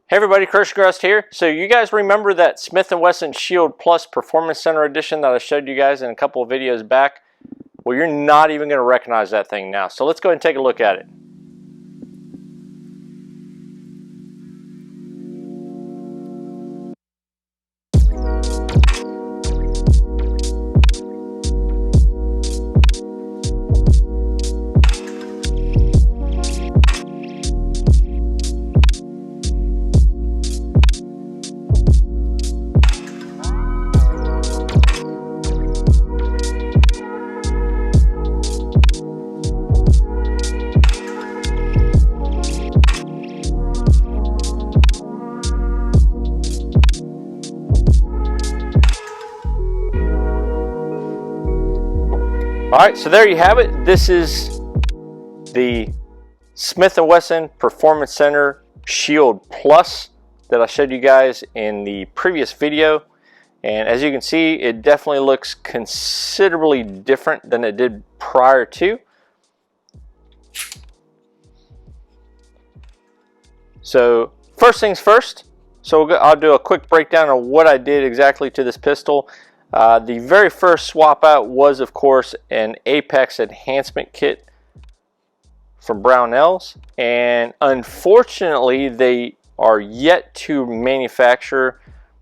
Hey everybody, Grest here. So you guys remember that Smith & Wesson Shield Plus Performance Center Edition that I showed you guys in a couple of videos back? Well, you're not even going to recognize that thing now. So let's go ahead and take a look at it. Alright, so there you have it. This is the Smith & Wesson Performance Center Shield Plus that I showed you guys in the previous video. And as you can see, it definitely looks considerably different than it did prior to. So first things first, I'll do a quick breakdown of what I did exactly to this pistol. The very first swap out was, of course, an Apex Enhancement Kit from Brownells, and unfortunately they are yet to manufacture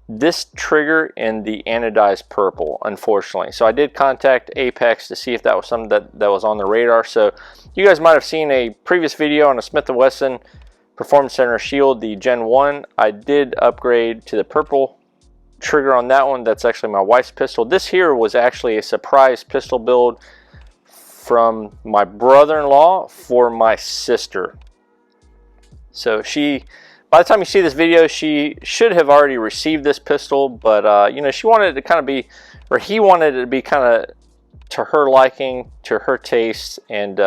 this trigger in the anodized purple, unfortunately. So I did contact Apex to see if that was something that was on the radar. So you guys might have seen a previous video on a Smith & Wesson Performance Center Shield, the Gen 1. I did upgrade to the purple trigger on that one. That's actually my wife's pistol. This here was actually a surprise pistol build from my brother-in-law for my sister. So by the time you see this video, she should have already received this pistol, but you know, she wanted it to kind of be, or he wanted it to be kind of to her liking, to her taste, and you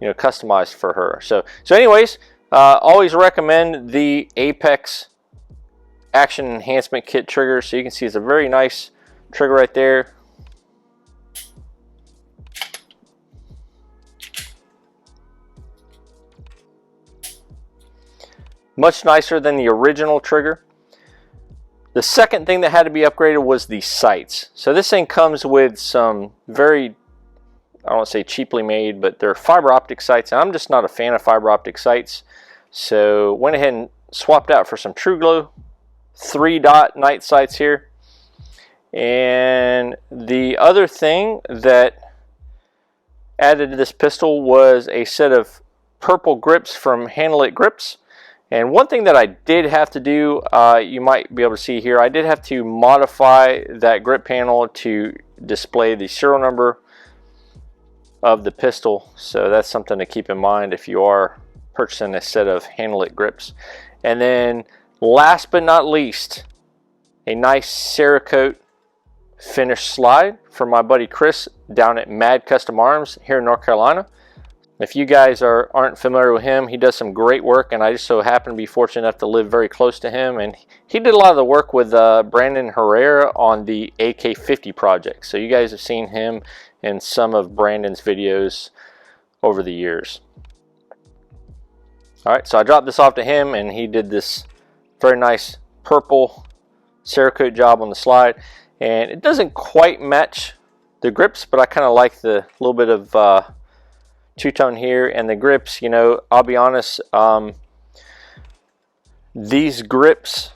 know, customized for her. So anyways, always recommend the Apex Action Enhancement Kit trigger. So you can see it's a very nice trigger right there. Much nicer than the original trigger. The second thing that had to be upgraded was the sights. So this thing comes with some very, I don't want to say cheaply made, but they're fiber optic sights, and I'm just not a fan of fiber optic sights. So went ahead and swapped out for some True Glow 3-dot night sights here. And the other thing that added to this pistol was a set of purple grips from Handle It Grips. And one thing that I did have to do, you might be able to see here, I did have to modify that grip panel to display the serial number of the pistol. So that's something to keep in mind if you are purchasing a set of Handle It grips. And then last but not least, a nice Cerakote finish slide from my buddy Chris down at Mad Custom Arms here in North Carolina. If you guys aren't familiar with him, he does some great work, and I just so happen to be fortunate enough to live very close to him. And he did a lot of the work with Brandon Herrera on the AK-50 project. So you guys have seen him in some of Brandon's videos over the years. Alright, so I dropped this off to him, and he did this very nice purple Cerakote job on the slide. And it doesn't quite match the grips, but I kind of like the little bit of two-tone here. And the grips, you know, I'll be honest, these grips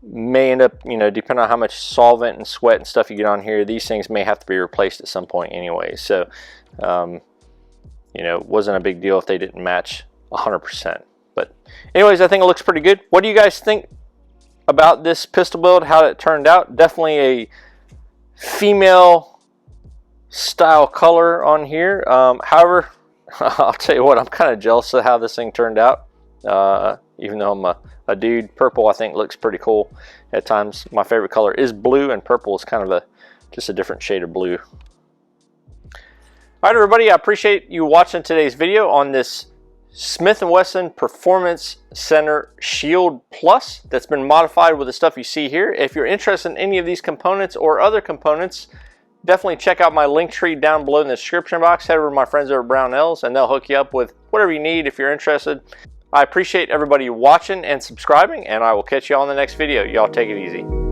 may end up, you know, depending on how much solvent and sweat and stuff you get on here, these things may have to be replaced at some point anyway. So, you know, it wasn't a big deal if they didn't match 100%. But anyways, I think it looks pretty good. What do you guys think about this pistol build, how it turned out? Definitely a female style color on here. However, I'll tell you what, I'm kind of jealous of how this thing turned out. Even though I'm a dude, purple I think looks pretty cool at times. My favorite color is blue, and purple is kind of just a different shade of blue. Alright everybody, I appreciate you watching today's video on this Smith & Wesson Performance Center Shield Plus that's been modified with the stuff you see here. If you're interested in any of these components or other components, definitely check out my link tree down below in the description box. Head over to my friends over at Brownells, and they'll hook you up with whatever you need if you're interested. I appreciate everybody watching and subscribing, and I will catch you all in the next video. Y'all take it easy.